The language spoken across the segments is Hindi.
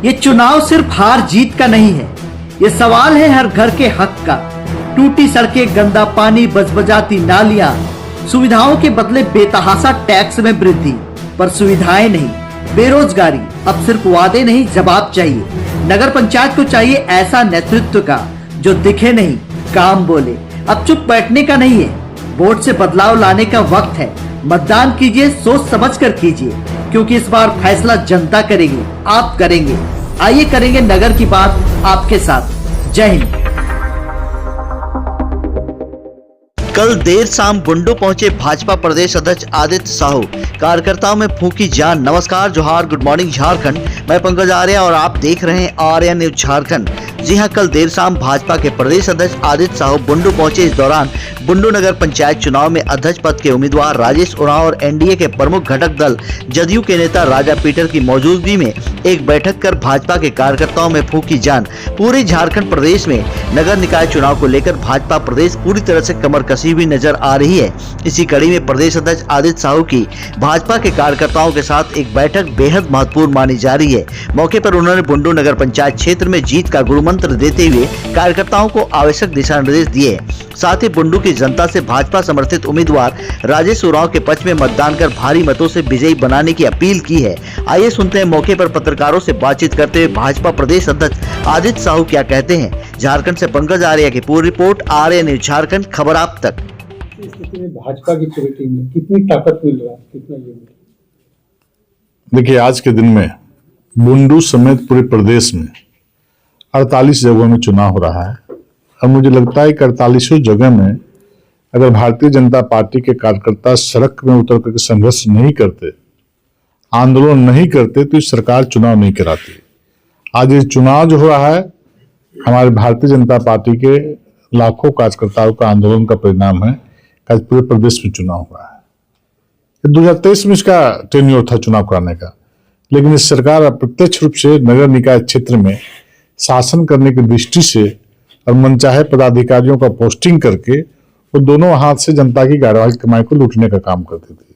ये चुनाव सिर्फ हार जीत का नहीं है, ये सवाल है हर घर के हक का। टूटी सड़कें, गंदा पानी, बजबजाती नालियां, सुविधाओं के बदले बेतहाशा टैक्स में वृद्धि, पर सुविधाएं नहीं, बेरोजगारी। अब सिर्फ वादे नहीं, जवाब चाहिए। नगर पंचायत को चाहिए ऐसा नेतृत्व का जो दिखे नहीं, काम बोले। अब चुप बैठने का नहीं है, वोट से बदलाव लाने का वक्त है। मतदान कीजिए, सोच समझ कर कीजिए, क्योंकि इस बार फैसला जनता करेगी, आप करेंगे। आइए करेंगे नगर की बात आपके साथ। जय हिंद। कल देर शाम बुंडू पहुंचे भाजपा प्रदेश अध्यक्ष आदित्य साहू। कार्यकर्ताओं में फूंकी जान। नमस्कार, जोहार, गुड मॉर्निंग झारखंड। मैं पंकज आर्य और आप देख रहे हैं आर्य न्यूज झारखंड। जी हां, कल देर शाम भाजपा के प्रदेश अध्यक्ष आदित्य साहू बुंडू पहुंचे। इस दौरान बुंडू नगर पंचायत चुनाव में अध्यक्ष पद के उम्मीदवार राजेश उरांव और एनडीए के प्रमुख घटक दल जदयू के नेता राजा पीटर की मौजूदगी में एक बैठक कर भाजपा के कार्यकर्ताओं में फूंकी जान। पूरे झारखंड प्रदेश में नगर निकाय चुनाव को लेकर भाजपा प्रदेश पूरी तरह से कमर कसी हुई नजर आ रही है। इसी कड़ी में प्रदेश अध्यक्ष आदित्य साहू की भाजपा के कार्यकर्ताओं के साथ एक बैठक बेहद महत्वपूर्ण मानी जा रही है। मौके पर उन्होंने बुंडू नगर पंचायत क्षेत्र में जीत का गुरुमंत्र देते हुए कार्यकर्ताओं को आवश्यक दिशा निर्देश दिए। साथ ही बुंडू की जनता से भाजपा समर्थित उम्मीदवार राजेश उरांव के पक्ष में मतदान कर भारी मतों से विजयी बनाने की अपील की है। आइए सुनते हैं मौके पर पत्रकारों से बातचीत करते हुए भाजपा प्रदेश अध्यक्ष आदित्य साहू क्या कहते हैं। झारखंड से पंकज आर्य की पूरी रिपोर्ट, आर्य न्यूज झारखंड, खबर आप तक। भाजपा की पूरी टीम में कितनी ताकत मिल रहा है, कितना ये? देखिए, आज के दिन में बुंडू समेत पूरे प्रदेश में 48 जगहों में चुनाव हो रहा है और मुझे लगता है कि 48 जगह में अगर भारतीय जनता पार्टी के कार्यकर्ता सड़क में उतर करके संघर्ष नहीं करते, आंदोलन नहीं करते, तो इस सरकार चुनाव नहीं कराती। आज ये चुनाव जो हो रहा है हमारे भारतीय जनता पार्टी के लाखों कार्यकर्ताओं का आंदोलन का परिणाम है। आज पूरे प्रदेश में चुनाव हुआ है। 2023 में इसका टेन्योर था चुनाव कराने का, लेकिन इस सरकार अप्रत्यक्ष रूप से नगर निकाय क्षेत्र में शासन करने की दृष्टि से और मनचाहे पदाधिकारियों का पोस्टिंग करके वो दोनों हाथ से जनता की कार्यवाही कमाई को लूटने का काम करती थी।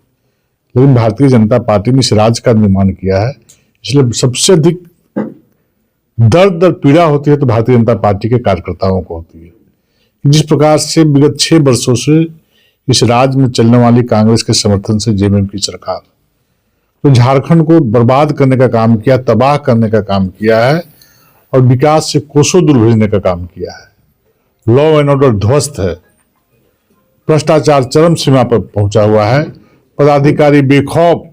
लेकिन भारतीय जनता पार्टी ने इस राज्य का निर्माण किया है, इसलिए सबसे अधिक दर्द और पीड़ा होती है तो भारतीय जनता पार्टी के कार्यकर्ताओं को होती है। जिस प्रकार से विगत 6 वर्षों से इस राज्य में चलने वाली कांग्रेस के समर्थन से जेएमएम की सरकार तो झारखंड को बर्बाद करने का काम किया, तबाह करने का काम किया है और विकास से कोसों दूर भेजने का काम किया है। लॉ एंड ऑर्डर ध्वस्त है, भ्रष्टाचार चरम सीमा पर पहुंचा हुआ है, पदाधिकारी बेखौफ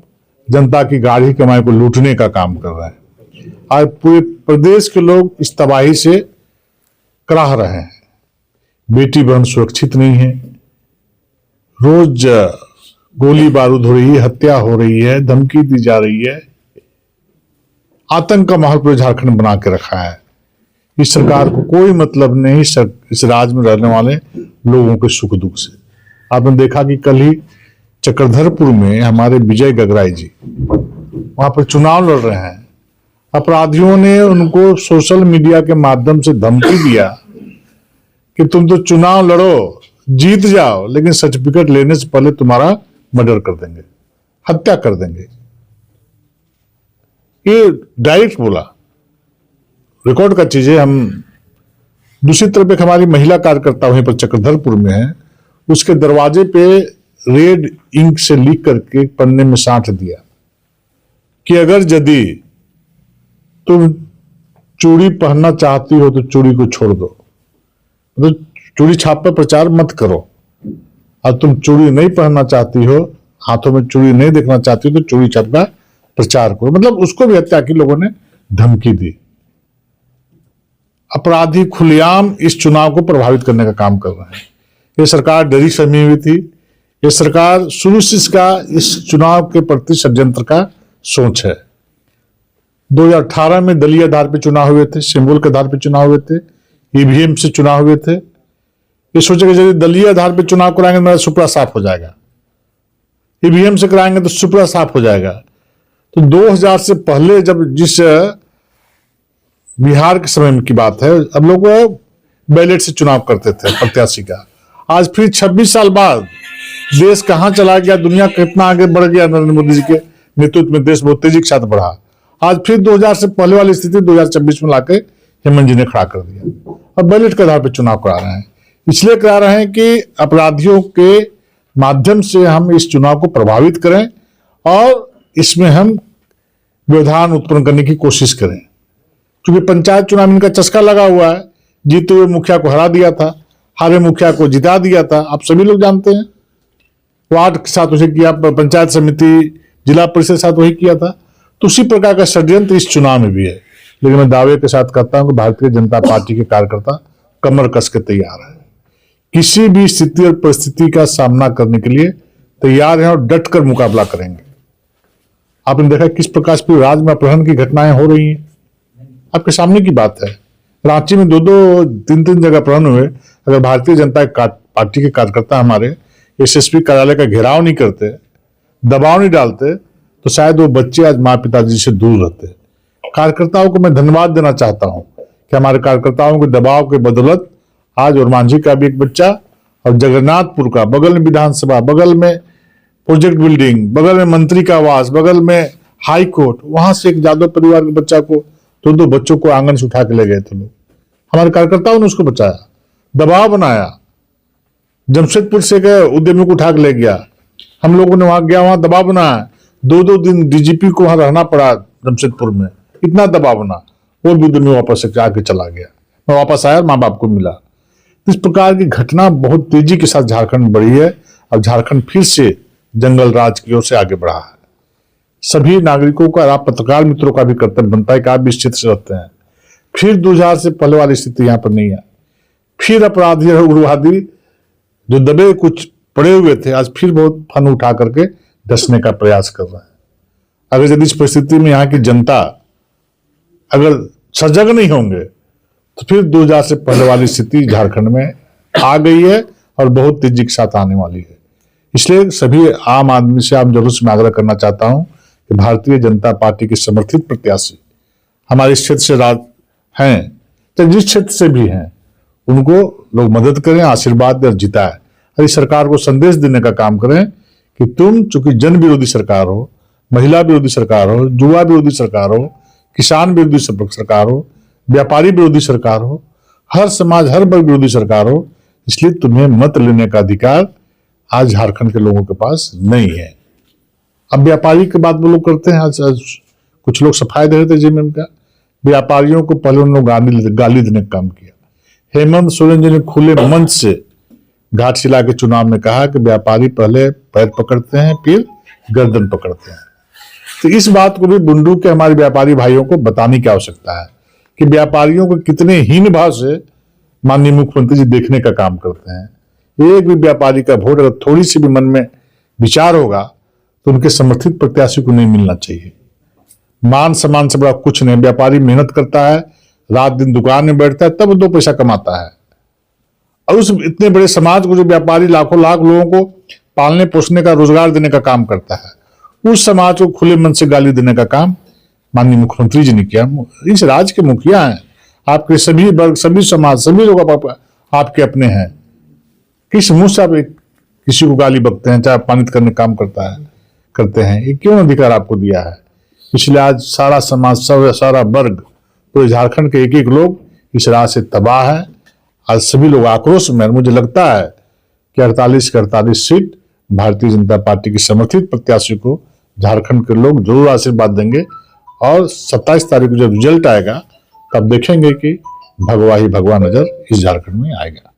जनता की गाढ़ी कमाई को लूटने का काम कर रहे हैं। आज पूरे प्रदेश के लोग इस तबाही से कराह रहे हैं। बेटी बहन सुरक्षित नहीं है, रोज गोली बारूद हो रही है, हत्या हो रही है, धमकी दी जा रही है, आतंक का माहौल पूरे झारखंड बना के रखा है। इस सरकार को कोई मतलब नहीं इस राज्य में रहने वाले लोगों के सुख दुख से। आपने देखा कि कल ही चक्रधरपुर में हमारे विजय गगराई जी वहां पर चुनाव लड़ रहे हैं। अपराधियों ने उनको सोशल मीडिया के माध्यम से धमकी दिया कि तुम तो चुनाव लड़ो, जीत जाओ, लेकिन सर्टिफिकेट लेने से पहले तुम्हारा मर्डर कर देंगे, हत्या कर देंगे। ये डायरेक्ट बोला, रिकॉर्ड का चीज है। हम दूसरी तरफ एक हमारी महिला कार्यकर्ता वहीं पर चक्रधरपुर में है, उसके दरवाजे पे रेड इंक से लिख करके पन्ने में साट दिया कि अगर यदि तुम चूड़ी पहनना चाहती हो तो चूड़ी को छोड़ दो, तो चूड़ी छाप पर प्रचार मत करो, और तुम चूड़ी नहीं पहनना चाहती हो, हाथों में चूड़ी नहीं देखना चाहती हो, तो चूड़ी छाप का प्रचार करो। मतलब उसको भी हत्या की लोगों ने धमकी दी। अपराधी खुलेआम इस चुनाव को प्रभावित करने का काम कर रहे हैं। ये सरकार डरी सहमी हुई थी। ये सरकार शुरू से इस चुनाव के प्रति षड्यंत्र का सोच है। 2018 में दलीय आधार पर चुनाव हुए थे, सिंबल के आधार पर चुनाव हुए थे, ईवीएम से चुनाव हुए थे। ये सोचे कि यदि दलीय आधार पर चुनाव कराएंगे तो मेरा सुपड़ा साफ हो जाएगा, ईवीएम से कराएंगे तो सुपड़ा साफ हो जाएगा। तो 2000 से पहले जब जिस बिहार के समय की बात है, अब लोग बैलेट से चुनाव करते थे प्रत्याशी का। आज फिर 26 साल बाद देश कहां चला गया, दुनिया कितना आगे बढ़ गया। नरेंद्र मोदी जी के नेतृत्व में देश बहुत तेजी के साथ बढ़ा। आज फिर 2000 से पहले वाली स्थिति 2026 में लाके हेमंत जी ने खड़ा कर दिया और बैलेट के आधार पर चुनाव करा रहे हैं। इसलिए करा रहे हैं कि अपराधियों के माध्यम से हम इस चुनाव को प्रभावित करें और इसमें हम व्यवधान उत्पन्न करने की कोशिश करें। क्योंकि पंचायत चुनाव में इनका चस्का लगा हुआ है, जीते हुए मुखिया को हरा दिया था, हारे मुखिया को जिता दिया था, आप सभी लोग जानते हैं। वार्ड के साथ उसे किया, पंचायत समिति जिला परिषद के साथ वही किया था। तो उसी प्रकार का षड्यंत्र इस चुनाव में भी है। लेकिन मैं दावे के साथ कहता हूं कि भारतीय जनता पार्टी के कार्यकर्ता कमर कस के तैयार है, किसी भी स्थिति और परिस्थिति का सामना करने के लिए तैयार हैं और डट कर मुकाबला करेंगे। आपने देखा किस प्रकार से राज्य में अपहरण की घटनाएं हो रही हैं, आपके सामने की बात है। रांची में 2-2, 3-3 जगह अपहरण हुए। अगर भारतीय जनता पार्टी के कार्यकर्ता हमारे एसएसपी कार्यालय का घेराव नहीं करते, दबाव नहीं डालते, तो शायद वो बच्चे आज माँ पिताजी से दूर रहते। कार्यकर्ताओं को मैं धन्यवाद देना चाहता हूं कि हमारे कार्यकर्ताओं के दबाव के बदौलत आज ओरमांझी का भी एक बच्चा और जगन्नाथपुर का, बगल में विधानसभा, बगल में प्रोजेक्ट बिल्डिंग, बगल में मंत्री का आवास, बगल में हाई कोर्ट, वहां से एक यादव परिवार के बच्चा को, 2 बच्चों को आंगन से उठा के ले गए थे लोग। हमारे कार्यकर्ताओं ने उसको बचाया, दबाव बनाया। जमशेदपुर से गए उद्यमी को उठा के ले गया, हम लोगों ने वहां गया, वहां दबाव बनाया। 2 दिन डीजीपी को वहां रहना पड़ा जमशेदपुर में, इतना दबाव बना, वो भी उद्यमी वापस से आके चला गया। मैं वापस आया, माँ बाप को मिला। इस प्रकार की घटना बहुत तेजी के साथ झारखंड में बढ़ी है और झारखंड फिर से जंगल राज की ओर से आगे बढ़ा है। सभी नागरिकों का, आप पत्रकार मित्रों का भी कर्तव्य बनता है कि आप भी इस क्षेत्र से रहते हैं। फिर 2000 से पहले वाली स्थिति यहां पर नहीं है। फिर अपराधी और उग्रवादी जो दबे कुछ पड़े हुए थे, आज फिर बहुत फन उठा करके डसने का प्रयास कर रहे हैं। अगर यदि इस परिस्थिति में यहाँ की जनता अगर सजग नहीं होंगे तो फिर 2000 से पहले वाली स्थिति झारखंड में आ गई है और बहुत तेजी के साथ आने वाली है। इसलिए सभी आम आदमी से, आम जरूर से मैं आग्रह करना चाहता हूं कि भारतीय जनता पार्टी के समर्थित प्रत्याशी हमारे इस क्षेत्र से राज हैं, तो जिस क्षेत्र से भी हैं, उनको लोग मदद करें, आशीर्वाद दें और जिताएं। और इस सरकार को संदेश देने का काम करें कि तुम चूंकि जन विरोधी सरकार हो, महिला विरोधी सरकार हो, युवा विरोधी सरकार हो, किसान विरोधी सरकार हो, व्यापारी विरोधी सरकार हो, हर समाज हर वर्ग विरोधी सरकार हो, इसलिए तुम्हें मत लेने का अधिकार आज झारखंड के लोगों के पास नहीं है। अब व्यापारी की बात वो लोग करते हैं, आज कुछ लोग सफाई दे रहे थे जेएमएम का, व्यापारियों को पहले उन लोग गाली देने का काम किया। हेमंत सोरेन जी ने खुले मंच से घाटशिला के चुनाव में कहा कि व्यापारी पहले पैर पकड़ते हैं फिर गर्दन पकड़ते हैं। तो इस बात को भी बुंडू के हमारे व्यापारी भाइयों को बताने की आवश्यकता है कि व्यापारियों को कितने हीन भाव से माननीय मुख्यमंत्री जी देखने का काम करते हैं। एक भी व्यापारी का वोट अगर थोड़ी सी भी मन में विचार होगा तो उनके समर्थित प्रत्याशी को नहीं मिलना चाहिए। मान सम्मान से बड़ा कुछ नहीं। व्यापारी मेहनत करता है, रात दिन दुकान में बैठता है, तब 2 पैसा कमाता है। और उस इतने बड़े समाज को जो व्यापारी लाखों लाख लोगों को पालने पोसने का, रोजगार देने का काम करता है, उस समाज को खुले मन से गाली देने का काम माननीय मुख्यमंत्री जी ने किया। इस राज्य के मुखिया हैं, आपके सभी वर्ग, सभी समाज, सभी लोग आपके अपने हैं। किस मुंह से आप किसी को गाली बकते हैं, चाहे अपमानित करने का काम करते हैं? ये क्यों अधिकार आपको दिया है? इसलिए आज सारा समाज, सारा वर्ग, पूरे झारखंड के एक लोग इस राह से तबाह है। आज सभी लोग आक्रोश में, मुझे लगता है कि 48 के 48 सीट भारतीय जनता पार्टी की समर्थित प्रत्याशी को झारखंड के लोग जरूर आशीर्वाद देंगे। और 27 तारीख को जब रिजल्ट आएगा तब देखेंगे कि भगवा ही भगवा नजर इस झारखंड में आएगा।